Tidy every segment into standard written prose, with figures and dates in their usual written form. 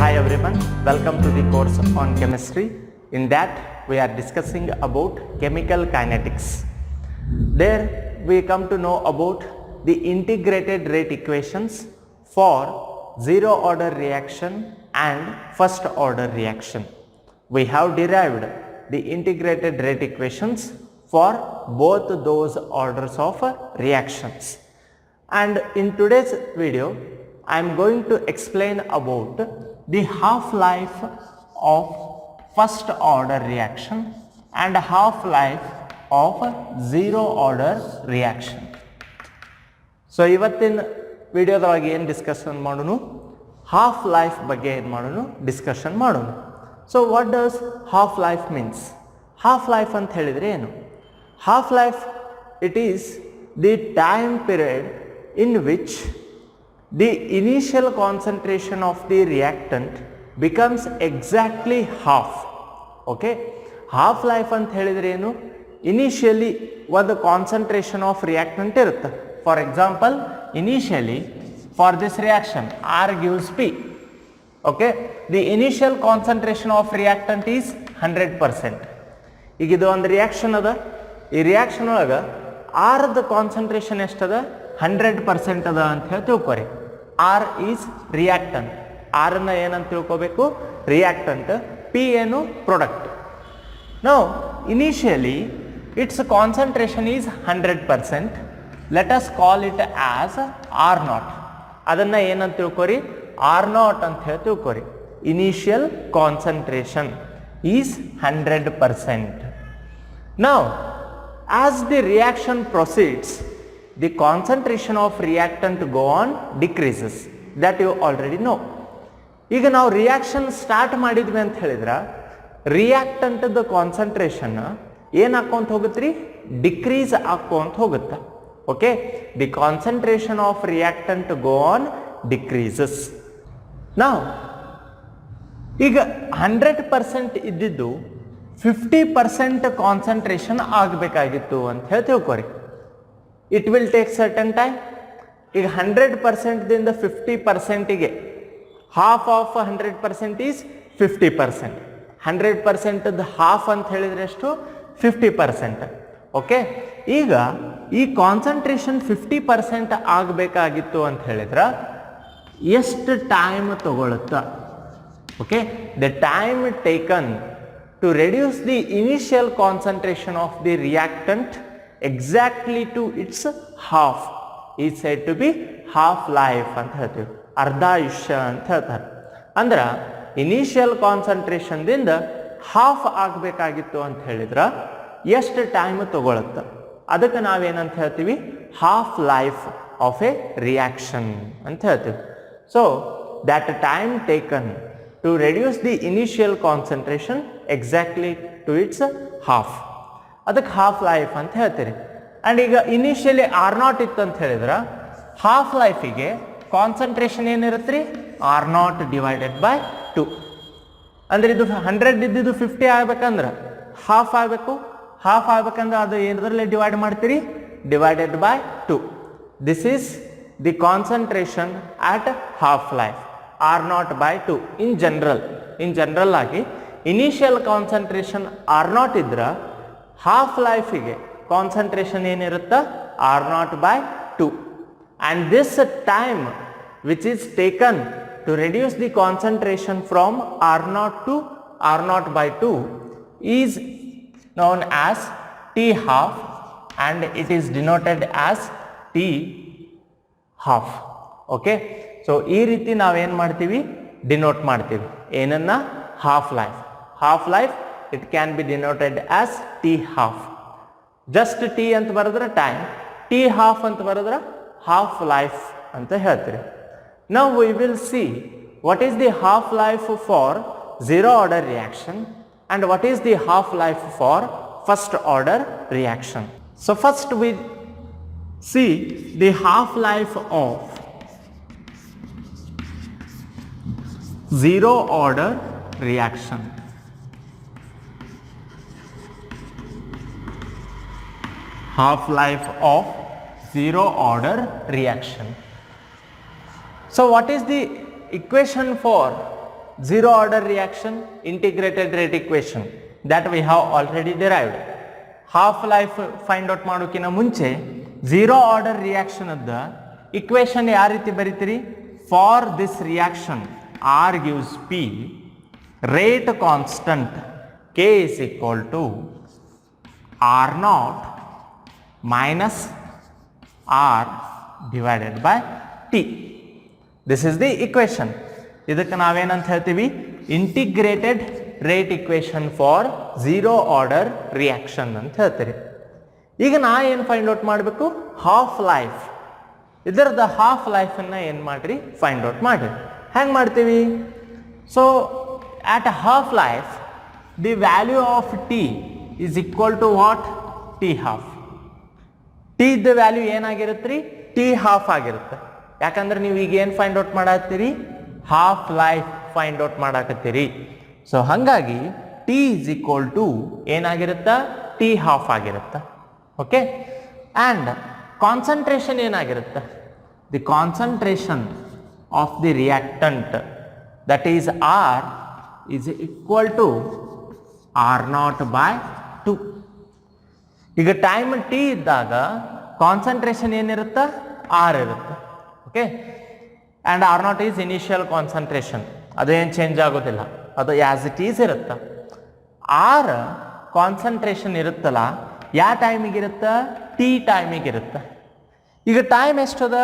Hi everyone, welcome to the course on chemistry. In that we are discussing about chemical kinetics. There we come to know about the integrated rate equations for zero order reaction and first order reaction. We have derived the integrated rate equations for both those orders of reactions. And in today's video, I am going to explain about the half-life of first order reaction and half-life of zero order reaction. So ಇವತ್ತಿನ ವಿಡಿಯೋದೊಳಗೆ ಏನು discussion ಮಾಡೋಣ, half life ಬಗ್ಗೆ ಏನು ಮಾಡೋಣ discussion ಮಾಡೋಣ. So what does half life means? Half life ಅಂತ ಹೇಳಿದರೆ ಏನು? Half life it is the time period in which the initial concentration of the reactant becomes exactly half. Okay, half life ant helidre enu, initially one concentration of reactant irutta. For example, initially for this reaction R gives P. Okay, the initial concentration of reactant is 100%. ಈಗ ಇದು ಒಂದು reaction ಅದ, ಈ reaction ಒಳಗೆ R the concentration ಎಷ್ಟದ? 100% ಅದ ಅಂತ ಹೇಳಿ ತಿಳ್ಕೊರಿ. R is reactant. ಆರ್ ಅನ್ನ ಏನಂತ ತಿಳ್ಕೋಬೇಕು? ರಿಯಾಕ್ಟಂಟ್. ಪಿ ಏನು? Product. Now initially its concentration is 100%. Let us call it as R not. ಅದನ್ನ ಏನಂತ ತಿಳ್ಕೊರಿ? ಆರ್ ನಾಟ್ ಅಂತ ಹೇಳಿ ತಿಳ್ಕೊರಿ. Initial concentration is 100%. Now as the reaction proceeds, the concentration of reactant go on decreases, that you already know. ಈಗ ನಾವು reaction start ಮಾಡಿದ್ವಿ ಅಂತ ಹೇಳಿದ್ರೆ ರಿಯಾಕ್ಟಂಟ್ ದ ಕಾನ್ಸಂಟ್ರೇಷನ್ ಏನು ಹಾಕೊಂತ ಹೋಗುತ್ತೆ? ಡಿಕ್ರೀಸ್ ಹಾಕೊಂತ ಹೋಗುತ್ತೆ. Okay, the concentration of reactant go on decreases. ನಾವು ಈಗ 100% ಇದ್ದಿದ್ದು 50% ಕಾನ್ಸಂಟ್ರೇಷನ್ ಆಗಬೇಕಾಗಿತ್ತು ಅಂತ ಹೇಳಿ ತಿಳ್ಕೊರಿ. It will take certain time. ಈಗ 100% ದಿಂದ 50%ಗೆ ಹಾಫ್ ಆಫ್ 100% ಈಸ್ 50%. 100% ಹಾಫ್ ಅಂತ ಹೇಳಿದ್ರೆ ಎಷ್ಟು? 50%. ಓಕೆ, ಈಗ ಈ ಕಾನ್ಸಂಟ್ರೇಷನ್ 50% ಆಗಬೇಕಾಗಿತ್ತು ಅಂತ ಹೇಳಿದ್ರೆ ಎಷ್ಟು ಟೈಮ್ ತಗೊಳುತ್ತಾ? Okay, the time taken to reduce the initial concentration of the reactant exactly to its half is said to be half life ಅಂತ ಹೇಳ್ತೀವಿ. ಅರ್ಧಾಯುಷ್ಯ ಅಂತ ಹೇಳ್ತಾರೆ. ಅಂದ್ರೆ ಇನಿಷಿಯಲ್ ಕಾನ್ಸಂಟ್ರೇಷನ್ ದಿಂದ ಹಾಫ್ ಆಗಬೇಕಾಗಿತ್ತು ಅಂತ ಹೇಳಿದ್ರೆ ಎಷ್ಟು ಟೈಮ್ ತಗೊಳುತ್ತೆ? ಅದಕ್ಕೆ ನಾವೇನಂತ ಹೇಳ್ತೀವಿ? Half life of A reaction ಅಂತ ಹೇಳ್ತೀವಿ. So that time taken to reduce the initial concentration exactly to its half, ಅದಕ್ಕೆ ಹಾಫ್ ಲೈಫ್ ಅಂತ ಹೇಳ್ತೀರಿ. ಆ್ಯಂಡ್ ಈಗ ಇನಿಷಿಯಲಿ ಆರ್ ನಾಟ್ ಇತ್ತು ಅಂತ ಹೇಳಿದ್ರೆ ಹಾಫ್ ಲೈಫಿಗೆ ಕಾನ್ಸಂಟ್ರೇಷನ್ ಏನಿರುತ್ತೆ ರೀ? R not divided by 2. ಅಂದ್ರೆ ಇದು 100 ಇದ್ದಿದ್ದು 50 ಆಗ್ಬೇಕಂದ್ರೆ ಹಾಫ್ ಆಗಬೇಕು. ಹಾಫ್ ಆಗ್ಬೇಕಂದ್ರೆ ಅದು ಏನದ್ರಲ್ಲಿ ಡಿವೈಡ್ ಮಾಡ್ತೀರಿ? Divided by 2. This is the concentration at half life, R naught by 2. In general ಆಗಿ ಇನಿಷಿಯಲ್ ಕಾನ್ಸಂಟ್ರೇಷನ್ ಆರ್ ನಾಟ್ ಇದ್ರೆ ಹಾಫ್ ಲೈಫಿಗೆ ಕಾನ್ಸಂಟ್ರೇಷನ್ ಏನಿರುತ್ತೆ? R naught by 2. And this time which is taken to reduce the concentration from R naught to R naught by 2 is known as T half and it is denoted as T half. Okay, so ಈ ರೀತಿ ನಾವೇನು ಮಾಡ್ತೀವಿ? Denote ಮಾಡ್ತೀವಿ. ಏನನ್ನ? Half life. Half life it can be denoted as T half. Just T ಅಂತ ಬರೆದ್ರೆ time, T half ಅಂತ ಬರೆದ್ರೆ ಹಾಫ್ ಲೈಫ್ ಅಂತ ಹೇಳ್ತೀರಿ. Now we will see what is the half life for zero order reaction and what is the half life for first order reaction. So first we see the half life of zero order reaction. Half life of zero order reaction. So what is the equation for zero order reaction integrated rate equation that we have already derived. Half life find out ಮಾಡೋಕಿನ ಮುಂಚೆ zero order reaction ಅದ equation ಯಾವ ರೀತಿ ಬರೀತೀರಿ? For this reaction R gives P, rate constant K is equal to R naught minus R divided by T. This is the equation. ಇದಕ್ಕೆ ನಾವೇನಂತ ಹೇಳ್ತೀವಿ? Integrated rate equation for zero order reaction ಅಂತ ಹೇಳ್ತೀರಿ. ಈಗ ನಾ ಏನು ಫೈಂಡ್ ಔಟ್ ಮಾಡಬೇಕು? Half life. ಇದರದ ಹಾಫ್ ಲೈಫನ್ನು ಏನು ಮಾಡ್ರಿ? ಫೈಂಡ್ ಔಟ್ ಮಾಡಿರಿ. ಹೆಂಗೆ ಮಾಡ್ತೀವಿ? So at half life the value of t is equal to what? T half. T the value ಏನಾಗಿರುತ್ತೆ ರೀ? ಟಿ ಹಾಫ್ ಆಗಿರುತ್ತೆ. ಯಾಕಂದ್ರೆ ನೀವು ಈಗ ಏನು ಫೈಂಡ್ ಔಟ್ ಮಾಡತ್ತೀರಿ? ಹಾಫ್ ಲೈಫ್ ಫೈಂಡ್ ಔಟ್ ಮಾಡಾಕತ್ತೀರಿ. ಸೊ ಹಾಗಾಗಿ ಟಿ ಈಸ್ ಈಕ್ವಲ್ ಟು ಏನಾಗಿರುತ್ತಾ? ಟಿ ಹಾಫ್ ಆಗಿರುತ್ತೆ. ಓಕೆ, ಆ್ಯಂಡ್ ಕಾನ್ಸಂಟ್ರೇಷನ್ ಏನಾಗಿರುತ್ತೆ? The concentration of the reactant that is R is equal to R naught by two. ಈಗ time T ಇದ್ದಾಗ concentration ಏನಿರುತ್ತೆ? R ಇರುತ್ತೆ. Okay, and R naught is initial concentration, ಅದೇನು change ಆಗೋದಿಲ್ಲ, ಅದು as it is ಇರುತ್ತೆ. R concentration ಇರುತ್ತಲ್ಲ ಯಾವ ಟೈಮಿಗೆ ಇರುತ್ತೆ? ಟಿ ಟೈಮಿಗೆ ಇರುತ್ತೆ. ಈಗ ಟೈಮ್ ಎಷ್ಟದ?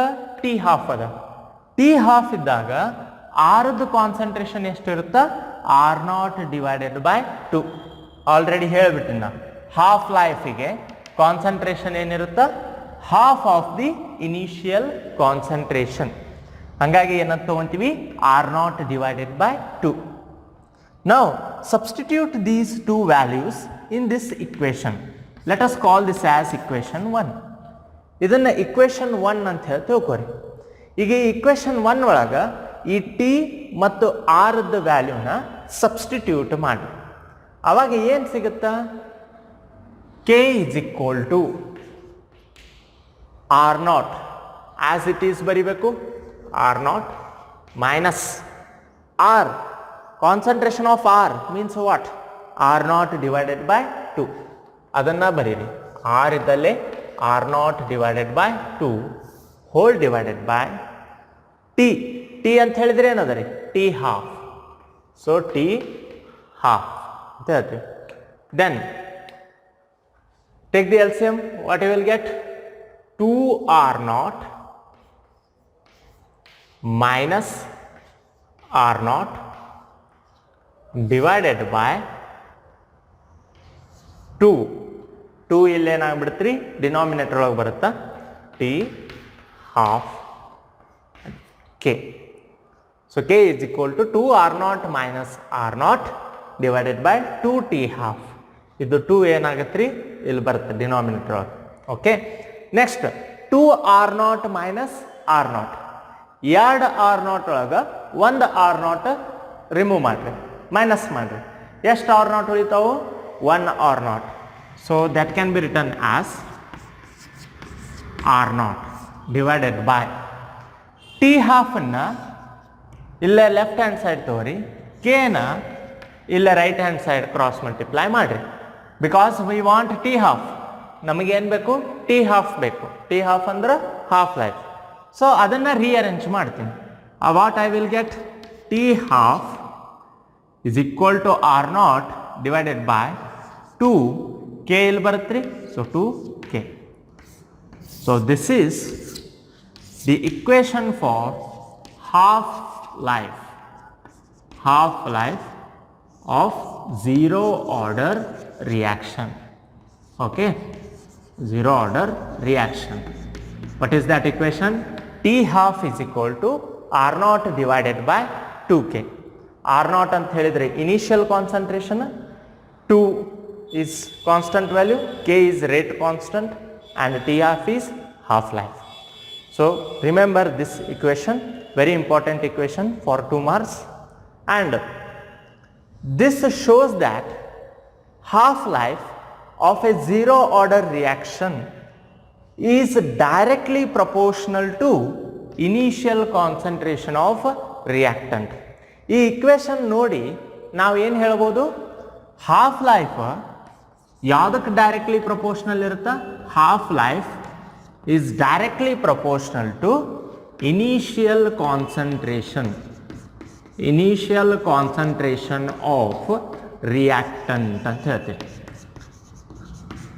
ಟಿ ಹಾಫ್ ಅದ. ಟಿ ಹಾಫ್ ಇದ್ದಾಗ ಆರದ್ದು ಕಾನ್ಸಂಟ್ರೇಷನ್ ಎಷ್ಟು ಇರುತ್ತೆ? R not divided by two. Already ಹೇಳಿಬಿಟ್ಟಿನ ಹಾಫ್ ಲೈಫಿಗೆ ಕಾನ್ಸಂಟ್ರೇಷನ್ ಏನಿರುತ್ತೆ? Half of the initial concentration. ಹಾಗಾಗಿ ಏನಂತ ತಗೊಂತೀವಿ? R not divided by two. Now substitute these two values in this equation. Let us call this as equation 1. ಇದನ್ನ equation 1 ಅಂತ ಹೇಳಿ ತಿಳ್ಕೊರಿ. ಈಗ ಈ equation 1 ಒಳಗ ಈ t ಮತ್ತು r ದ ವ್ಯಾಲ್ಯೂನ ಸಬ್ಸ್ಟಿಟ್ಯೂಟ್ ಮಾಡಿ. ಅವಾಗ ಏನು ಸಿಗುತ್ತಾ? k is equal to r naught as it is ಬರಿಬೇಕು. r naught minus r, concentration of r means what? r naught divided by 2. ಅದನ್ನ ಬರೀರಿ. r ಇದ್ದಲ್ಲೇ r naught divided by 2 whole divided by t. t ಅಂತ ಹೇಳಿದ್ರೆ ಏನದ ರೀ? t half. So t half ಅಂತ ಹೇಳ್ತೀವಿ. Then take the LCM. What you will get? 2r naught minus r naught divided by 2. 2 ಇಲ್ಲೇನಾಗ್ಬಿಡುತ್ತೆ? Denominator ಒಳಗೆ ಬರುತ್ತಾ? T half K. So K is equal to 2r0 minus r0 divided by 2t half. ಇದು 2 ಏನಾಗತ್ತೆ ರೀ? ಇಲ್ಲಿ ಬರುತ್ತೆ denominator ಒಳಗೆ. Okay, next 2r0 minus r0. ಎರಡು r0 ಒಳಗೆ ಒಂದು r0 ರಿಮೂವ್ ಮಾಡಿರಿ, ಮೈನಸ್ ಮಾಡಿರಿ. ಎಷ್ಟು r0 ಉಳಿತಾವು? 1 r0. So that can be written as r0 divided by t half ಅನ್ನ ಇಲ್ಲೇ ಲೆಫ್ಟ್ ಹ್ಯಾಂಡ್ ಸೈಡ್ ತಗೋರಿ, k ನ ಇಲ್ಲೇ right hand side cross multiply ಮಾಡಿರಿ. Because we want t half. ನಮಗೇನು ಬೇಕು? ಟಿ ಹಾಫ್ ಬೇಕು. ಟಿ ಹಾಫ್ ಅಂದ್ರೆ ಹಾಫ್ ಲೈಫ್. ಸೊ ಅದನ್ನು ರೀಅರೇಂಜ್ ಮಾಡ್ತೀನಿ. What I will get? T half is equal to r0 divided by 2 k ಇಲ್ಲಿ ಬರುತ್ತೆ ರೀ. So 2k. So this is the equation for half life of zero order reaction. Okay, zero order reaction. What is that equation? T half is equal to r0 divided by 2k. r0 ಅಂತ ಹೇಳಿದ್ರೆ initial concentration, 2 is constant value, k is rate constant, and T half is half life. So remember this equation, very important equation for 2 marks. And this shows that half life of a zero order reaction is directly proportional to initial concentration of reactant. ಈ equation ನೋಡಿ ನಾವು ಏನು ಹೇಳ್ಬೋದು, half life ಯಾವುದಕ್ಕೆ directly proportional ಇರುತ್ತಾ, half life is directly proportional to initial concentration of reactant ಅಂತ ಹೇಳ್ತೀವಿ.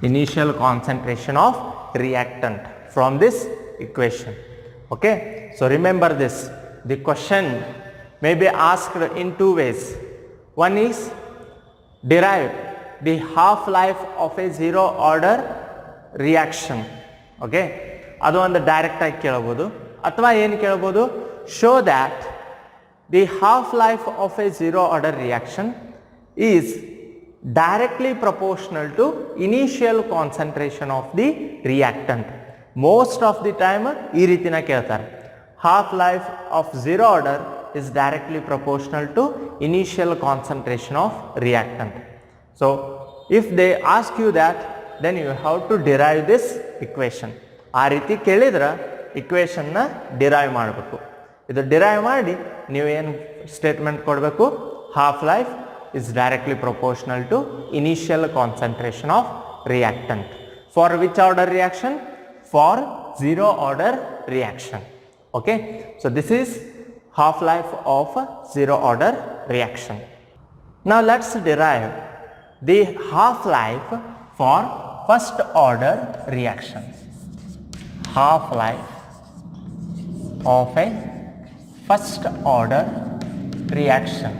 Initial concentration of reactant from this equation. Okay, so remember this. The question may be asked in two ways. One is derive the half life of a zero order reaction. Okay, adu ಒಂದು direct ಆಗಿ ಕೇಳಬಹುದು, ಅಥವಾ ಏನು ಕೇಳಬಹುದು, show that the half life of a zero order reaction is directly proportional to initial concentration of the reactant. Most of the time ಈ ರೀತಿನ ಕೇಳ್ತಾರೆ, half life of zero order is directly proportional to initial concentration of reactant. So if they ask you that, then you have to derive this equation. ಆ ರೀತಿ ಕೇಳಿದ್ರೆ equation ನ derive ಮಾಡಬೇಕು. ಇದು derive ಮಾಡಿ ನೀವು ಏನು ಸ್ಟೇಟ್ಮೆಂಟ್ ಕೊಡಬೇಕು, half life is directly proportional to initial concentration of reactant. For which order reaction? For zero order reaction. Okay, so this is half life of zero order reaction. Now let's derive the half life for first order reaction. Half life of a first order reaction.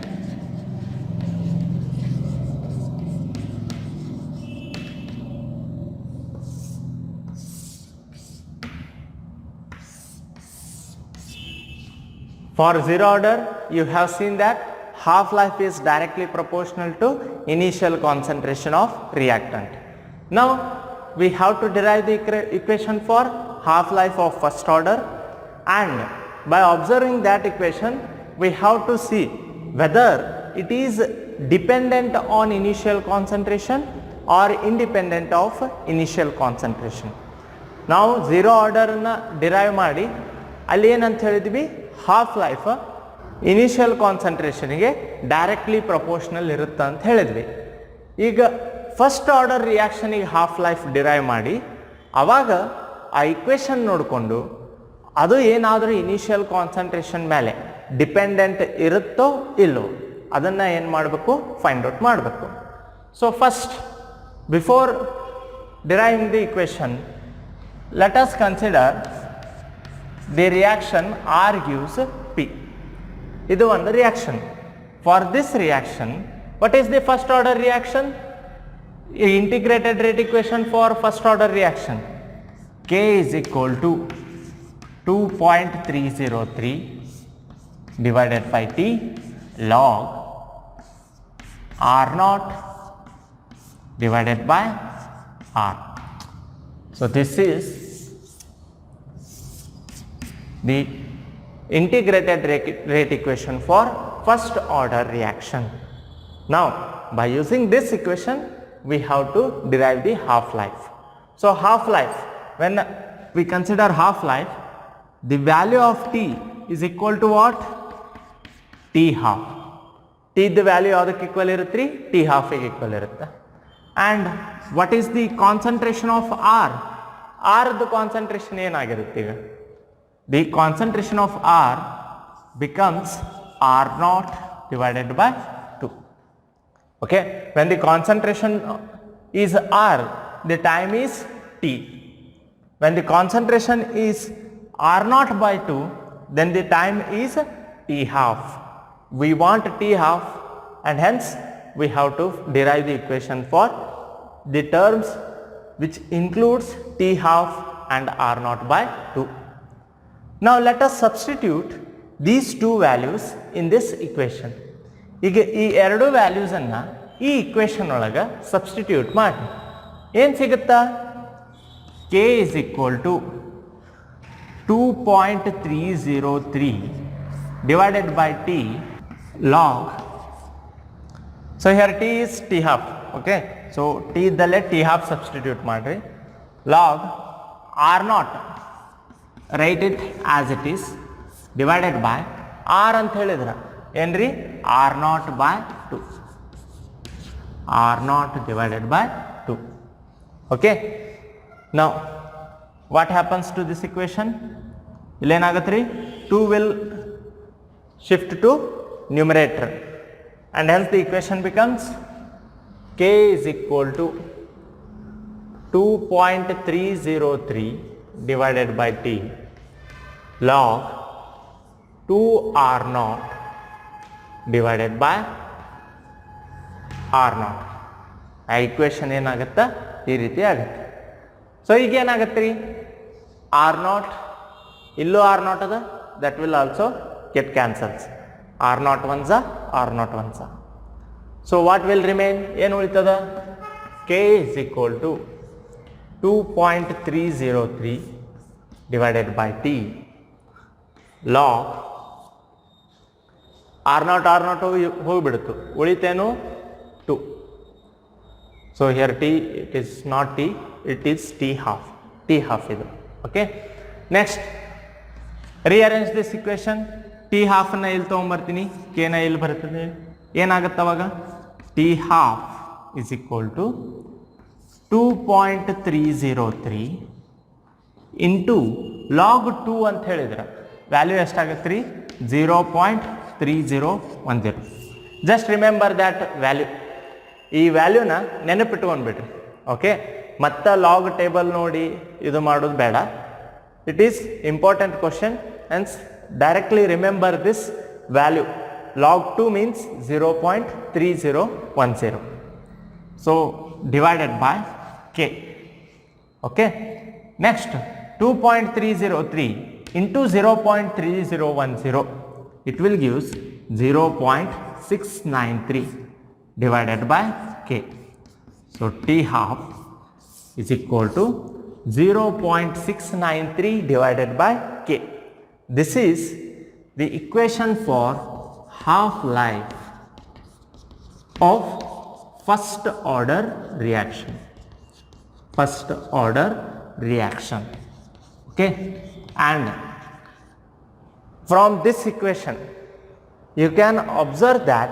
For zero order, you have seen that half life is directly proportional to initial concentration of reactant. Now we have to derive the equation for half life of first order, and by observing that equation we have to see whether it is dependent on initial concentration or independent of initial concentration. Now zero order na derive ಮಾಡಿ ಅಲ್ಲಿ ಏನಂತ ಹೇಳಿದ್ವಿ, half life initial ಕಾನ್ಸಂಟ್ರೇಷನ್ಗೆ directly proportional ಇರುತ್ತೆ ಅಂತ ಹೇಳಿದ್ವಿ. ಈಗ first order ರಿಯಾಕ್ಷನಿಗೆ ಹಾಫ್ ಲೈಫ್ ಡಿರೈವ್ ಮಾಡಿ ಆವಾಗ ಆ ಇಕ್ವೇಶನ್ ನೋಡಿಕೊಂಡು ಅದು ಏನಾದರೂ ಇನಿಷಿಯಲ್ ಕಾನ್ಸಂಟ್ರೇಷನ್ ಮೇಲೆ ಡಿಪೆಂಡೆಂಟ್ ಇರುತ್ತೋ ಇಲ್ಲೋ ಅದನ್ನು ಏನು ಮಾಡಬೇಕು, ಫೈಂಡ್ ಔಟ್ ಮಾಡಬೇಕು. So first before deriving the equation, let us consider the reaction R gives P. ಇದು ಒಂದು ರಿಯಾಕ್ಷನ್. For this reaction, what is the first order reaction? Integrated rate equation for first order reaction. K is equal to 2.303 divided by T log R naught divided by R. So this is the integrated rate equation for first order reaction. Now by using this equation we have to derive the half life. So half life, when we consider half life, the value of T is equal to what? T half. T the value ಯಾವುದಕ್ಕೆ equal ಇರುತ್ತೆ? T half ಗೆ equal ಇರುತ್ತೆ. And what is the concentration of R? R the concentration ಏನಾಗಿರುತ್ತೆ ಈಗ? The concentration of R becomes R naught divided by 2. Okay, when the concentration is R, the time is T. When the concentration is R naught by 2, then the time is T half. We want T half, and hence we have to derive the equation for the terms which includes T half and R naught by 2. Now let us substitute these two values in this equation. ಈಗ ಈ ಎರಡು ವ್ಯಾಲ್ಯೂಸನ್ನು ಈ equation ಒಳಗೆ substitute ಮಾಡಿ ಏನು ಸಿಗುತ್ತಾ? K is equal to 2.303 divided by T log. So here T is T half. Okay, so T ಇದ್ದಲ್ಲೇ T half substitute ಮಾಡಿರಿ. log R naught, write it as it is, divided by R ಅಂತ ಹೇಳಿದ್ರೆ ಏನ್ರಿ R naught by 2 R not divided by 2. Okay, now what happens to this equation? ಇಲ್ಲೇನಾಗತ್ತೆ ರೀ 2 will shift to numerator and hence the equation becomes k is equal to 2.303 divided by t log 2r naught divided by r naught. ಆ equation ಏನಾಗುತ್ತೆ ಈ ರೀತಿ ಆಗುತ್ತೆ. So ಈಗ ಏನಾಗುತ್ತೆ ರೀ ಆರ್ ನಾಟ್, ಇಲ್ಲೂ ಆರ್ ನಾಟ್ ಅದ, that will also get cancels. r naught ones r naught ones. So what will remain? ಏನು ಉಳಿತದ? k is equal to 2.303 divided by t log r naught ಹೋಗಿಬಿಡ್ತು, ಉಳಿತೇನು 2. So here t, it is not t, it is t half ಇದು. Okay, next rearrange this equation. T ಹಾಫನ್ನ ಇಲ್ಲಿ ತೊಗೊಂಬರ್ತೀನಿ, ಕೆನ ಇಲ್ಲಿ ಬರ್ತದೆ, ಏನಾಗುತ್ತೆ ಅವಾಗ T half is equal to 2.303 into log 2 ಅಂತ ಹೇಳಿದ್ರೆ ವ್ಯಾಲ್ಯೂ ಎಷ್ಟಾಗತ್ತೆ ರೀ 0.3010. Just remember that value. ಈ ವ್ಯಾಲ್ಯೂನ ನೆನಪಿಟ್ಕೊಂಡ್ಬಿಡ್ರಿ. ಓಕೆ, ಮತ್ತೆ ಲಾಗ್ ಟೇಬಲ್ ನೋಡಿ ಇದು ಮಾಡೋದು ಬೇಡ. It is important question, hence directly remember this value. Log 2 means 0.3010. So divided by k. Okay, next 2.303 into 0.3010, it will give 0.693 divided by k. So t half is equal to 0.693 divided by k. This is the equation for half-life of first order reaction. First order reaction. Okay, and from this equation you can observe that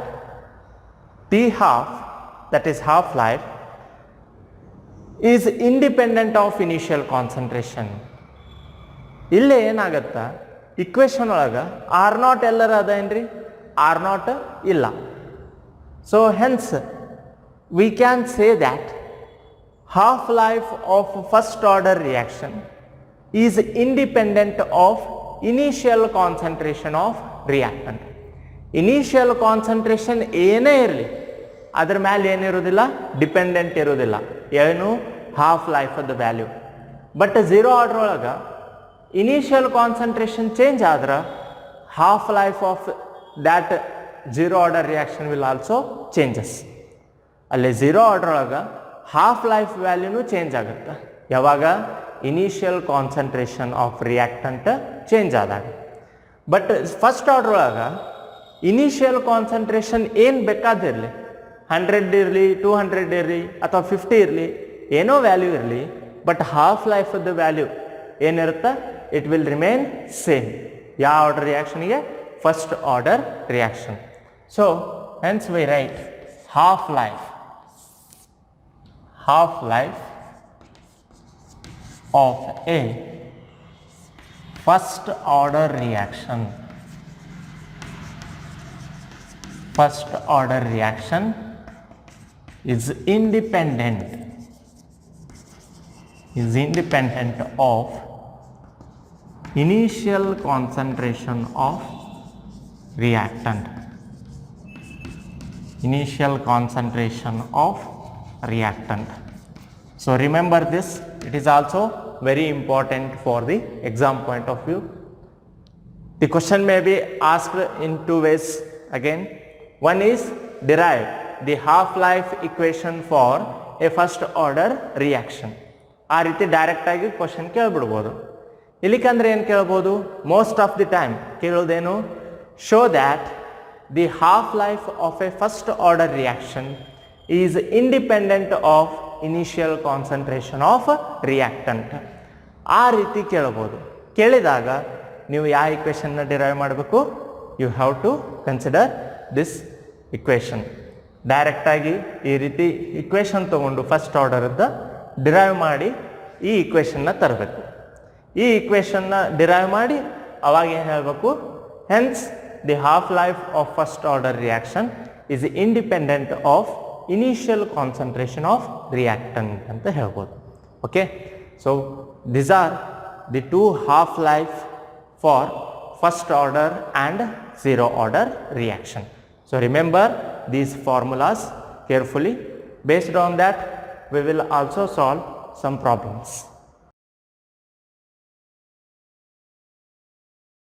t half, that is half-life, is independent of initial concentration. ಇಲ್ಲೇ ಏನಾಗತ್ತಾ equation ಒಳಗೆ R not ಎಲ್ಲರ ಅದೇನ್ರಿ R not ಇಲ್ಲ. So hence we can say that half life of first order reaction is independent of initial concentration of reactant. Initial concentration ಏನೇ ಇರಲಿ ಅದ್ರ ಮೇಲೆ ಏನಿರೋದಿಲ್ಲ, dependent ಇರೋದಿಲ್ಲ, ಏನು half life of the value. But zero order ಒಳಗೆ initial concentration change ಆದ್ರೆ half life of that zero order reaction will also changes. ಅಲ್ಲಿ zero order ಒಳಗೆ ಹಾಫ್ ಲೈಫ್ ವ್ಯಾಲ್ಯೂನು ಚೇಂಜ್ ಆಗುತ್ತೆ ಯಾವಾಗ initial concentration of reactant change ಆದಾಗ. But first order ಒಳಗೆ initial concentration ಏನು ಬೇಕಾದಿರಲಿ, 100 ಇರಲಿ, 200 ಇರಲಿ ಅಥವಾ 50 ಇರಲಿ, ಏನೋ ವ್ಯಾಲ್ಯೂ ಇರಲಿ, but half life of the value ಏನಿರುತ್ತೆ ಇಟ್ ವಿಲ್ ರಿಮೇನ್ ಸೇಮ್. ಯಾವ ಆರ್ಡರ್ ರಿಯಾಕ್ಷನ್ಗೆ? First order reaction. So hence we write half life of a first order reaction is independent of initial concentration of reactant. So remember this, it is also very important for the exam point of view. The question may be asked in two ways again. One is derive the half-life equation for a first order reaction. ಆ ರೀತಿ direct ಆಗಿ question ಕೇಳ್ಬಿಡ್ಬೋದು. ಇಲ್ಲಿಕಂದ್ರೆ ಏನು ಕೇಳ್ಬೋದು? Most of the time ಕೇಳೋದೇನು? Show that the half life of a first order reaction is independent of initial concentration of reactant. ಆ ರೀತಿ ಕೇಳ್ಬೋದು. ಕೇಳಿದಾಗ ನೀವು ಯಾವ ಇಕ್ವೇಷನ್ನ ಡಿರೈವ್ ಮಾಡಬೇಕು? you have to consider this equation. Direct ಆಗಿ ಈ ರೀತಿ ಇಕ್ವೇಷನ್ ತಗೊಂಡು ಫಸ್ಟ್ ಆರ್ಡರ್ದ ಡಿರೈವ್ ಮಾಡಿ ಈ ಇಕ್ವೇಷನ್ನ ತರಬೇಕು. ಈ ಇಕ್ವೇಷನ್ನ ಡಿರೈವ್ ಮಾಡಿ ಅವಾಗ ಏನು ಹೇಳಬೇಕು, hence the half life of first order reaction is independent of initial concentration of reactant ಅಂತ ಹೇಳ್ಬೋದು. Okay, so these are the two half life for first order and zero order reaction. So remember these formulas carefully. Based on that we will also solve some problems.